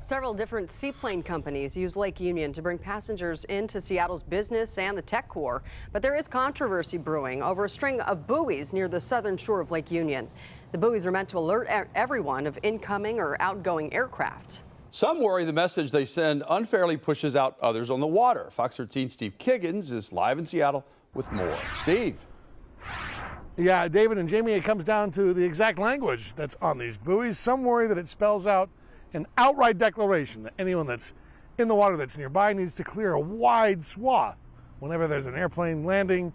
Several different seaplane companies use Lake Union to bring passengers into Seattle's business and the tech core. But there is controversy brewing over a string of buoys near the southern shore of Lake Union. The buoys are meant to alert everyone of incoming or outgoing aircraft. Some worry the message they send unfairly pushes out others on the water. Fox 13's Steve Kiggins is live in Seattle with more. Steve. Yeah, David and Jamie, it comes down to the exact language that's on these buoys. Some worry that it spells out an outright declaration that anyone that's in the water that's nearby needs to clear a wide swath whenever there's an airplane landing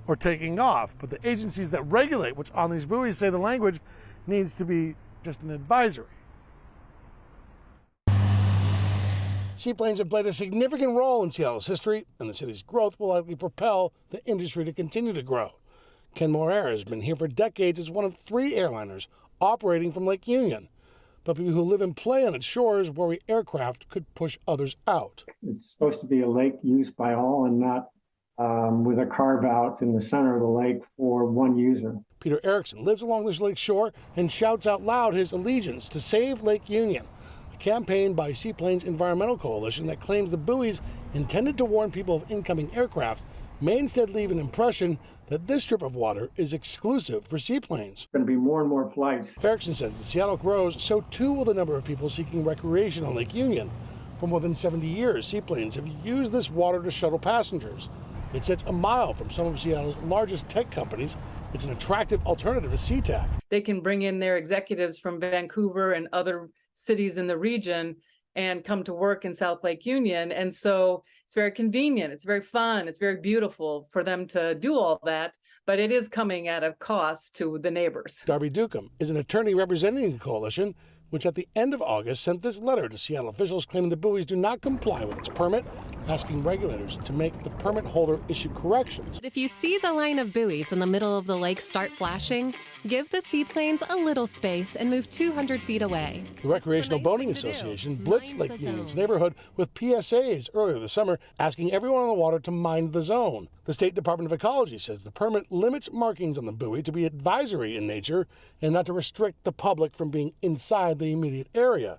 or taking off. But the agencies that regulate what's on these buoys say the language needs to be just an advisory. Seaplanes have played a significant role in Seattle's history, and the city's growth will likely propel the industry to continue to grow. Kenmore Air has been here for decades as one of 3 airliners operating from Lake Union. But people who live and play on its shores worry aircraft could push others out. It's supposed to be a lake used by all and not with a carve out in the center of the lake for one user. Peter Erickson lives along this lake shore and shouts out loud his allegiance to save Lake Union, a campaign by Seaplane's environmental coalition that claims the buoys intended to warn people of incoming aircraft may instead leave an impression that this strip of water is exclusive for seaplanes. Going to be more and more flights. Erickson says as Seattle grows, so too will the number of people seeking recreation on Lake Union. For more than 70 years, seaplanes have used this water to shuttle passengers. It sits a mile from some of Seattle's largest tech companies. It's an attractive alternative to SeaTac. They can bring in their executives from Vancouver and other cities in the region and come to work in South Lake Union. And so it's very convenient, it's very fun, it's very beautiful for them to do all that, but it is coming at a cost to the neighbors. Darby Dukem is an attorney representing the coalition, which at the end of August sent this letter to Seattle officials claiming the buoys do not comply with its permit, asking regulators to make the permit holder issue corrections. If you see the line of buoys in the middle of the lake start flashing, give the seaplanes a little space and move 200 feet away. The Recreational Boating Association blitzed Lake Union's neighborhood with PSAs earlier this summer, asking everyone on the water to mind the zone. The State Department of Ecology says the permit limits markings on the buoy to be advisory in nature and not to restrict the public from being inside the immediate area.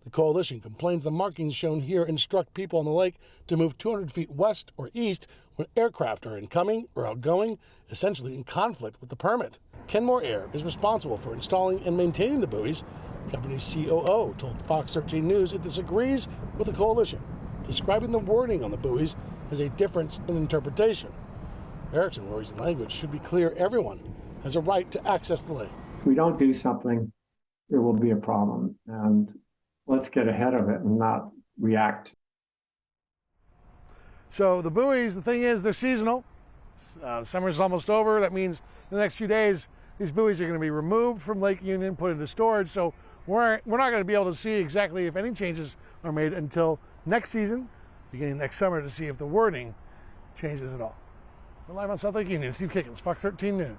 The coalition complains the markings shown here instruct people on the lake to move 200 feet west or east when aircraft are incoming or outgoing, essentially in conflict with the permit. Kenmore Air is responsible for installing and maintaining the buoys. The company's COO told Fox 13 News it disagrees with the coalition, describing the wording on the buoys as a difference in interpretation. Erickson worries the language should be clear. Everyone has a right to access the lake. If we don't do something, there will be a problem. And let's get ahead of it and not react. So the buoys, the thing is, they're seasonal. Summer's almost over. That means in the next few days, these buoys are going to be removed from Lake Union, put into storage. So we're not going to be able to see exactly if any changes are made until next season, beginning next summer, to see if the wording changes at all. We're live on South Lake Union. Steve Kiggins, Fox 13 News.